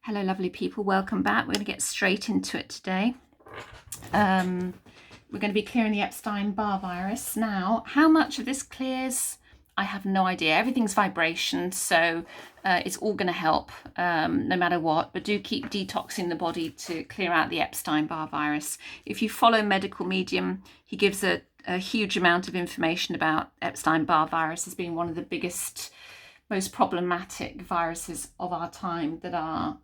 Hello, lovely people. Welcome back. We're going to get straight into it today. We're going to be clearing the Epstein Barr virus. Now, how much of this clears? I have no idea. Everything's vibration, so it's all going to help no matter what. But do keep detoxing the body to clear out the Epstein Barr virus. If you follow Medical Medium, he gives a huge amount of information about Epstein Barr virus as being one of the biggest, most problematic viruses of our time that are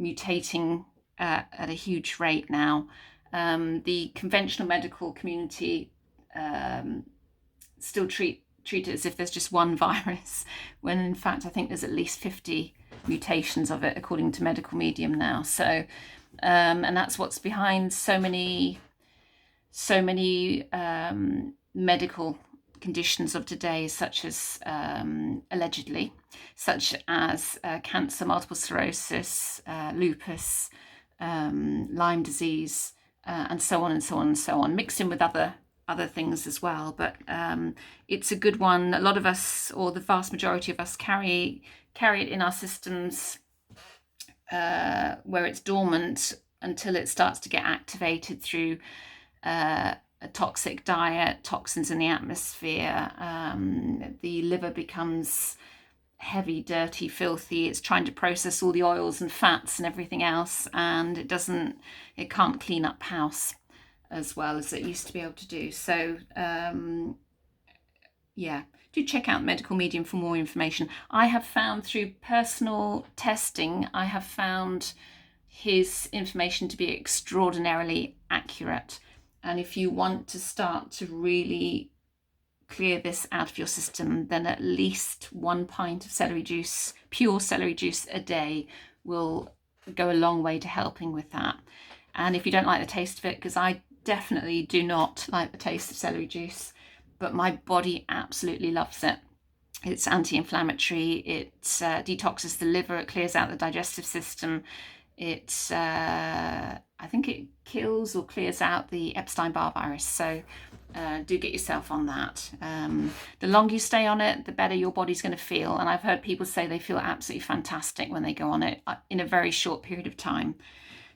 mutating at a huge rate now. The conventional medical community still treat it as if there's just one virus, when in fact I think there's at least 50 mutations of it according to Medical Medium now. So and that's what's behind so many medical conditions of today, such as allegedly, such as cancer, multiple sclerosis, lupus, Lyme disease, and so on and so on and so on, mixed in with other things as well. But it's a good one. A lot of us, or the vast majority of us, carry it in our systems where it's dormant until it starts to get activated through a toxic diet, toxins in the atmosphere. The liver becomes heavy, dirty, filthy. It's trying to process all the oils and fats and everything else, and it can't clean up house as well as it used to be able to do. So yeah, do check out Medical Medium for more information. I have found through personal testing, I have found his information to be extraordinarily accurate. And if you want to start to really clear this out of your system, then at least 1 pint of celery juice, pure celery juice a day, will go a long way to helping with that. And if you don't like the taste of it, because I definitely do not like the taste of celery juice, but my body absolutely loves it. It's anti-inflammatory, it detoxes the liver, it clears out the digestive system. It's I think it kills or clears out the Epstein Barr virus. So do get yourself on that. The longer you stay on it, the better your body's going to feel. And I've heard people say they feel absolutely fantastic when they go on it in a very short period of time.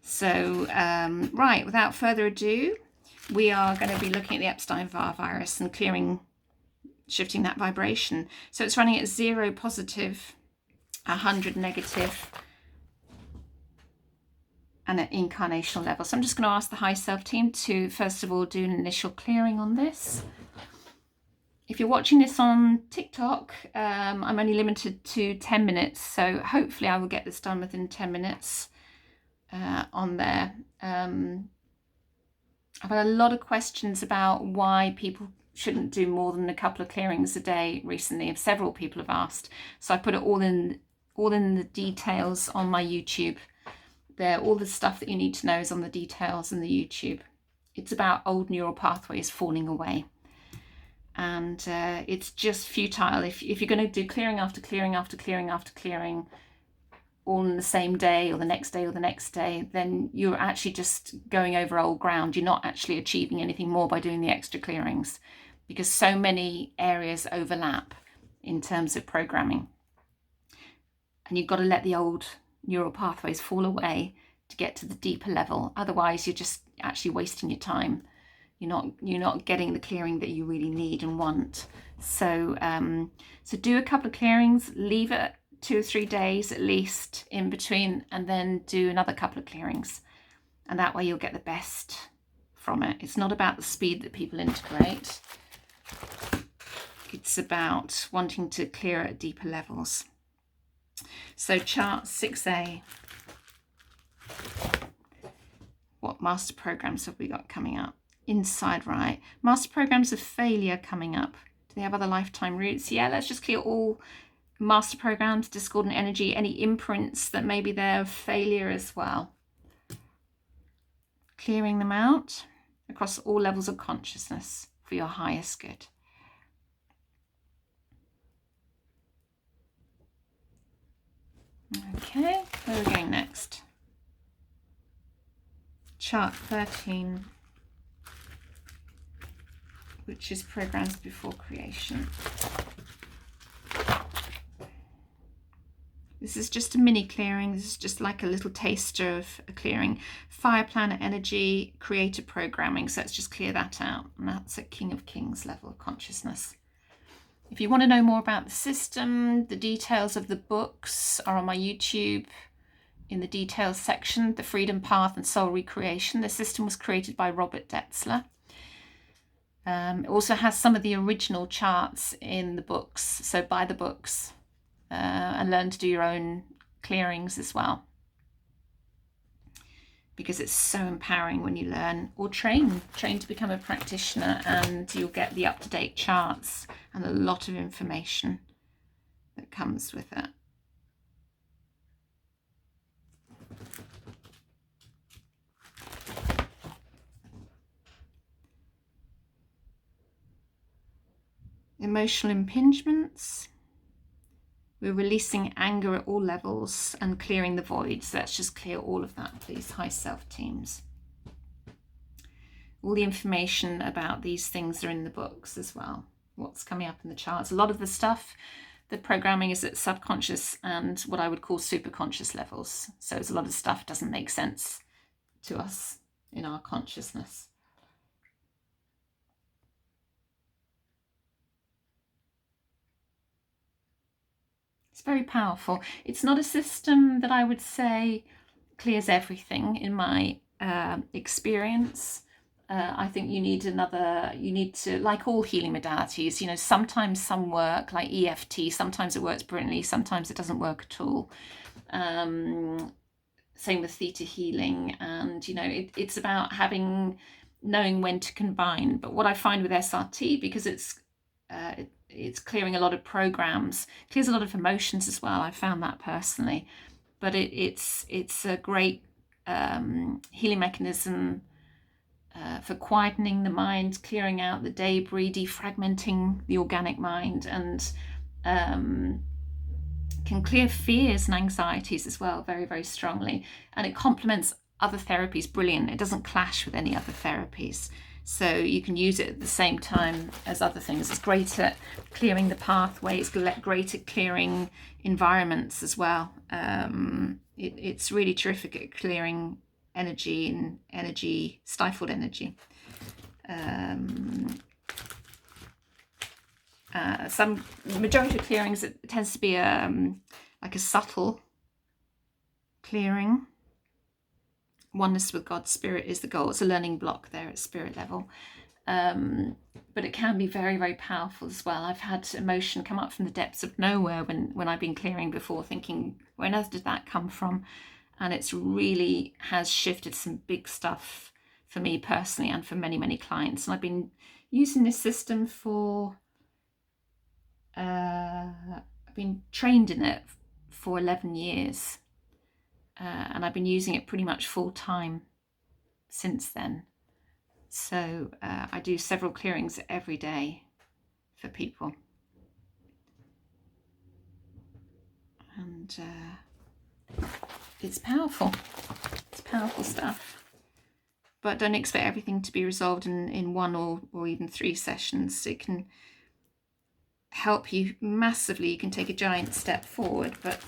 So right, without further ado, we are going to be looking at the Epstein Barr virus and shifting that vibration. So it's running at 0 positive, 100 negative, and at incarnational level. So I'm just going to ask the high self team to first of all do an initial clearing on this. If you're watching this on TikTok, I'm only limited to 10 minutes, so hopefully I will get this done within 10 minutes on there. I've had a lot of questions about why people shouldn't do more than a couple of clearings a day recently. Several people have asked, so I put it all in the details on my YouTube. There, all the stuff that you need to know is on the details in the YouTube. It's about old neural pathways falling away, and it's just futile if you're going to do clearing after clearing after clearing after clearing all in the same day or the next day or the next day. Then you're actually just going over old ground. You're not actually achieving anything more by doing the extra clearings, because so many areas overlap in terms of programming, and you've got to let the old neural pathways fall away to get to the deeper level. Otherwise you're just actually wasting your time. You're not getting the clearing that you really need and want. So so do a couple of clearings, leave it 2 or 3 days at least in between, and then do another couple of clearings, and that way you'll get the best from it. It's not about the speed that people integrate, it's about wanting to clear at deeper levels. So chart 6A, what master programs have we got coming up? Inside right, master programs of failure coming up. Do they have other lifetime roots? Yeah, let's just clear all master programs, discordant energy, any imprints that may be there of failure as well. Clearing them out across all levels of consciousness for your highest good. Okay, where are we going next? Chart 13, which is programs before creation. This is just a mini clearing. This is just like a little taster of a clearing. Fire planet energy, creator programming. So let's just clear that out. And that's at King of Kings level of consciousness. If you want to know more about the system, the details of the books are on my YouTube in the details section. The Freedom Path and Soul Recreation. The system was created by Robert Detzler. It also has some of the original charts in the books. So buy the books. And learn to do your own clearings as well, because it's so empowering when you learn or train to become a practitioner, and you'll get the up-to-date charts and a lot of information that comes with it. Emotional impingements. We're releasing anger at all levels and clearing the voids. Let's just clear all of that, please. High self teams. All the information about these things are in the books as well. What's coming up in the charts. A lot of the stuff, the programming is at subconscious and what I would call superconscious levels. So there's a lot of stuff doesn't make sense to us in our consciousness. It's very powerful. It's not a system that I would say clears everything in my experience. I think you need to, like all healing modalities, you know, sometimes some work, like EFT, sometimes it works brilliantly, sometimes it doesn't work at all. Same with theta healing. And, you know, it's about knowing when to combine. But what I find with SRT, because it's clearing a lot of programs, clears a lot of emotions as well. I found that personally, but it's a great healing mechanism for quietening the mind, clearing out the debris, defragmenting the organic mind, and can clear fears and anxieties as well very, very strongly. And it complements other therapies brilliant. It doesn't clash with any other therapies. So you can use it at the same time as other things. It's great at clearing the pathway. It's great at clearing environments as well. It's really terrific at clearing energy and stifled energy. The majority of clearings, it tends to be like a subtle clearing. Oneness with God's spirit is the goal. It's a learning block there at spirit level. But it can be very, very powerful as well. I've had emotion come up from the depths of nowhere when I've been clearing before, thinking, where on earth did that come from? And it's really has shifted some big stuff for me personally and for many, many clients. And I've been using this system I've been trained in it for 11 years. And I've been using it pretty much full time since then. So I do several clearings every day for people. And it's powerful. It's powerful stuff. But don't expect everything to be resolved in one or even 3 sessions. It can help you massively. You can take a giant step forward, but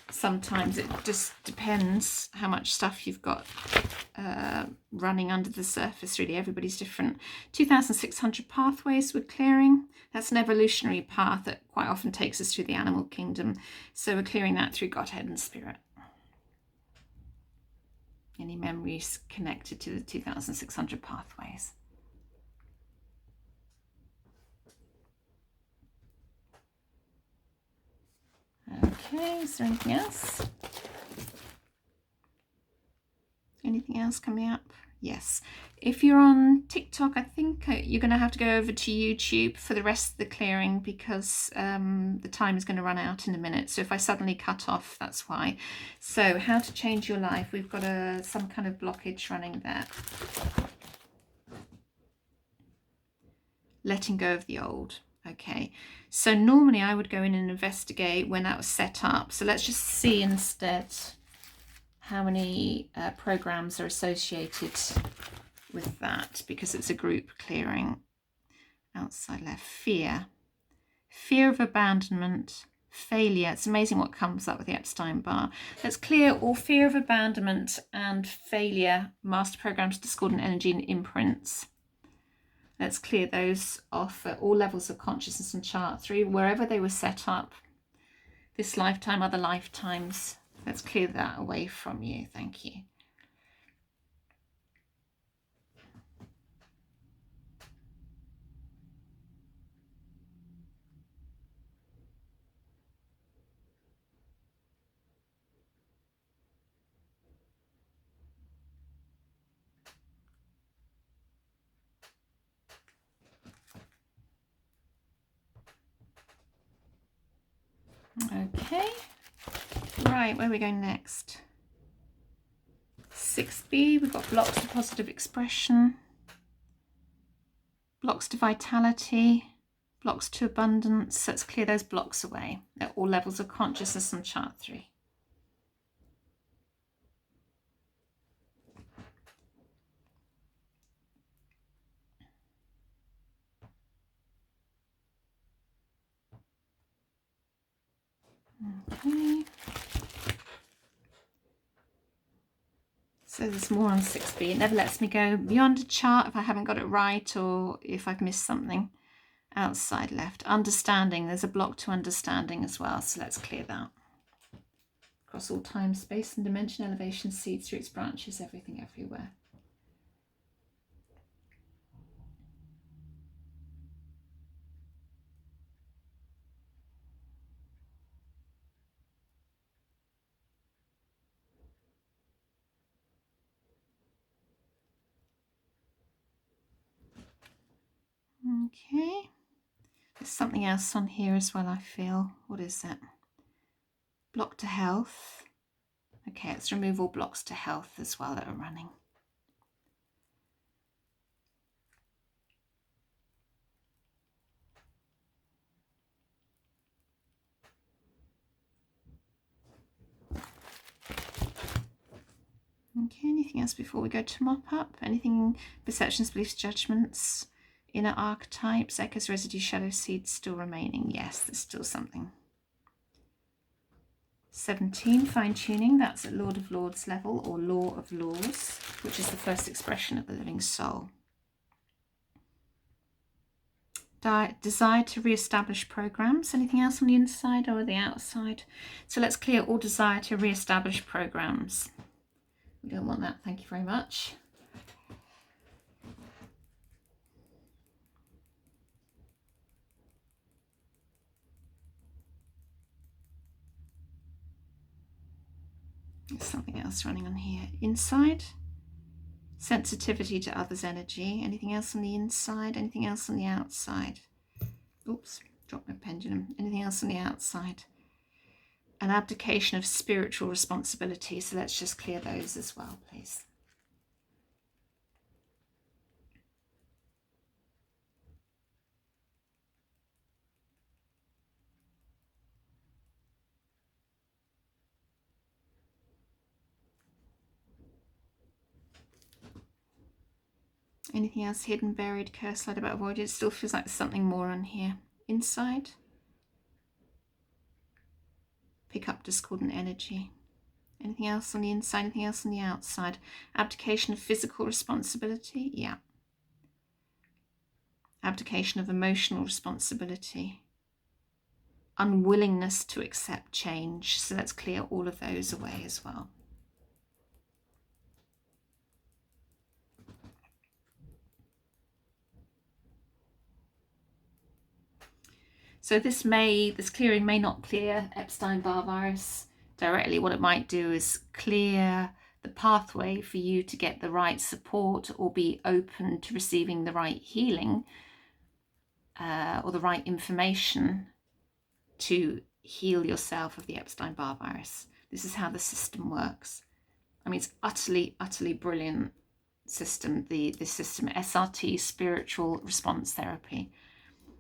sometimes it just depends how much stuff you've got running under the surface. Really, everybody's different. 2,600 pathways with clearing. That's an evolutionary path that quite often takes us to the animal kingdom. So we're clearing that through Godhead and Spirit. Any memories connected to the 2,600 pathways. Okay, is there anything else? Anything else coming up? Yes. If you're on TikTok, I think you're going to have to go over to YouTube for the rest of the clearing, because the time is going to run out in a minute. So if I suddenly cut off, that's why. So how to change your life. We've got some kind of blockage running there. Letting go of the old. Okay, so normally I would go in and investigate when that was set up. So let's just see instead how many programs are associated with that, because it's a group clearing. Outside left, fear. fear of abandonment, failure. It's amazing what comes up with the Epstein Barr. Let's clear all fear of abandonment and failure, master programs, discordant energy and imprints. Let's clear those off at all levels of consciousness and chart 3, wherever they were set up, this lifetime, other lifetimes. Let's clear that away from you. Thank you. Okay, right, where are we going next? 6B, we've got blocks to positive expression, blocks to vitality, blocks to abundance. Let's clear those blocks away at all levels of consciousness on chart 3. Okay. So there's more on 6B. It never lets me go beyond a chart if I haven't got it right or if I've missed something. Outside left. Understanding. There's a block to understanding as well. So let's clear that. Across all time, space and dimension, elevation, seeds, roots, branches, everything, everywhere. Okay. There's something else on here as well, I feel. What is that? Block to health. Okay, let's remove all blocks to health as well that are running. Okay, anything else before we go to mop up? Anything, perceptions, beliefs, judgments, inner archetypes, echoes, residue, shadow, seeds still remaining? Yes, there's still something. 17, fine-tuning, that's at Lord of Lords level or Law of Laws, which is the first expression of the living soul. Desire to re-establish programs. Anything else on the inside or the outside? So let's clear all desire to re-establish programs. We don't want that, thank you very much. There's something else running on here. Inside, sensitivity to others' energy. Anything else on the inside? Anything else on the outside? Oops, dropped my pendulum. Anything else on the outside? An abdication of spiritual responsibility. So let's just clear those as well, please. Anything else hidden, buried, cursed, lied about, avoided? It still feels like there's something more on here. Inside, pick up discordant energy. Anything else on the inside? Anything else on the outside? Abdication of physical responsibility? Yeah. Abdication of emotional responsibility. Unwillingness to accept change. So let's clear all of those away as well. So this clearing may not clear Epstein-Barr virus directly. What it might do is clear the pathway for you to get the right support or be open to receiving the right healing or the right information to heal yourself of the Epstein-Barr virus. This is how the system works. I mean, it's utterly brilliant system, this system, SRT, spiritual response therapy.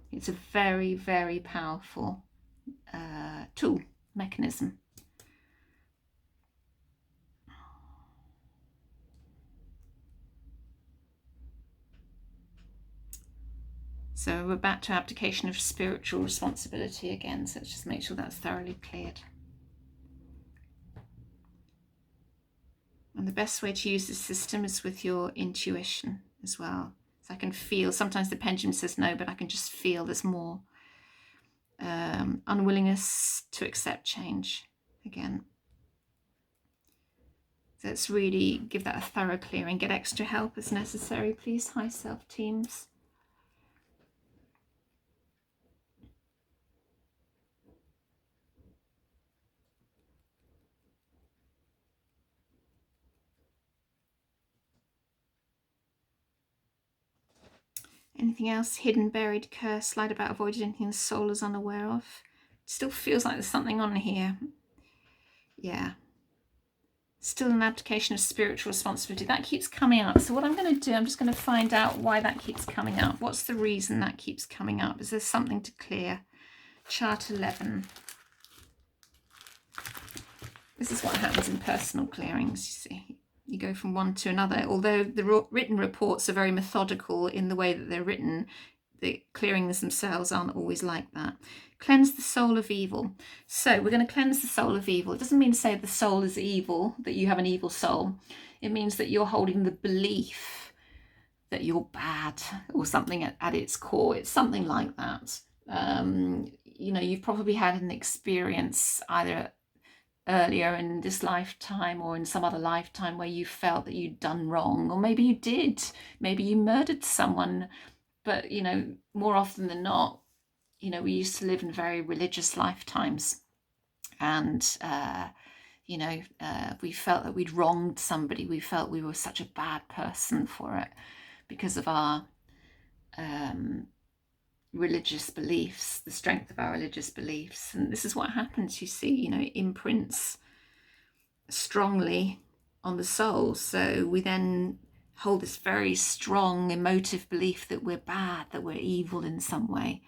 It's a very, very powerful tool, mechanism. So we're back to abdication of spiritual responsibility again. So let's just make sure that's thoroughly cleared. And the best way to use this system is with your intuition as well. So I can feel, sometimes the pendulum says no, but I can just feel there's more unwillingness to accept change again. So let's really give that a thorough clearing. Get extra help as necessary, please, high self teams. Anything else? Hidden, buried, curse, lied about, avoided, anything the soul is unaware of? It still feels like there's something on here. Yeah. Still an abdication of spiritual responsibility. That keeps coming up. So what I'm going to do, I'm just going to find out why that keeps coming up. What's the reason that keeps coming up? Is there something to clear? Chart 11. This is what happens in personal clearings, you see. You go from one to another. Although the written reports are very methodical in the way that they're written, the clearings themselves aren't always like that. Cleanse the soul of evil. So we're going to cleanse the soul of evil. It doesn't mean to say the soul is evil, that you have an evil soul. It means that you're holding the belief that you're bad or something at its core. It's something like that. You know, you've probably had an experience either earlier in this lifetime or in some other lifetime where you felt that you'd done wrong, or maybe you did. Maybe you murdered someone. But, you know, more often than not, you know, we used to live in very religious lifetimes. And, you know, we felt that we'd wronged somebody. We felt we were such a bad person for it because of our religious beliefs, the strength of our religious beliefs. And this is what happens, you see, you know, it imprints strongly on the soul. So we then hold this very strong emotive belief that we're bad, that we're evil in some way.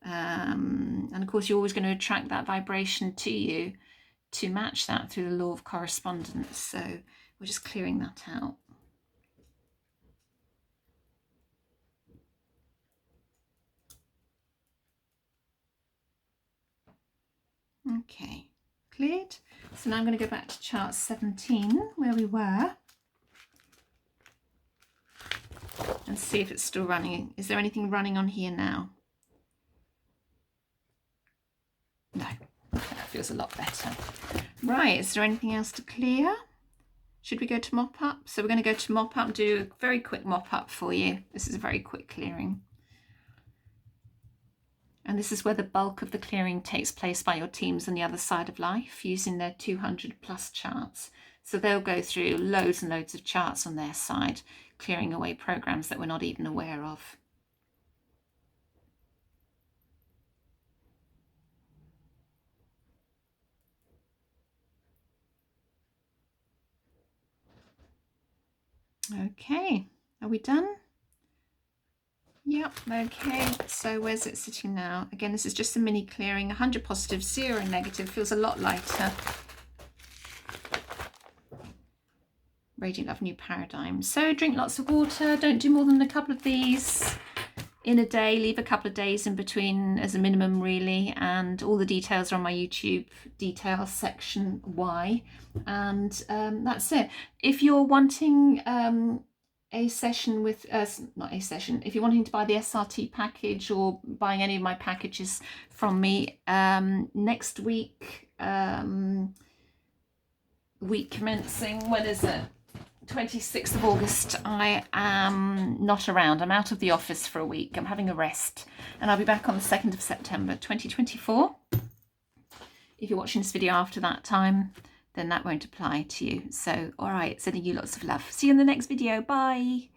And of course, you're always going to attract that vibration to you to match that through the law of correspondence. So we're just clearing that out. Okay, cleared. So now I'm going to go back to chart 17 where we were and see if it's still running. Is there anything running on here now? No, that feels a lot better. Right, is there anything else to clear? Should we go to mop up? So we're going to go to mop up and do a very quick mop up for you. This is a very quick clearing. And this is where the bulk of the clearing takes place by your teams on the other side of life using their 200 plus charts. So they'll go through loads and loads of charts on their side, clearing away programs that we're not even aware of. Okay, are we done? Yep, okay, so where's it sitting now? Again, this is just a mini clearing, 100 positive, 0 negative, feels a lot lighter. Radiant Love, New Paradigm. So drink lots of water, don't do more than a couple of these in a day, leave a couple of days in between as a minimum really, and all the details are on my YouTube details section Y, and that's it. If you're wanting a session with not a session, if you're wanting to buy the SRT package or buying any of my packages from me, next week, week commencing, when is it? 26th of August, I am not around. I'm out of the office for a week. I'm having a rest, and I'll be back on the 2nd of September 2024. If you're watching this video after that time, then that won't apply to you. So, all right, sending you lots of love. See you in the next video. Bye.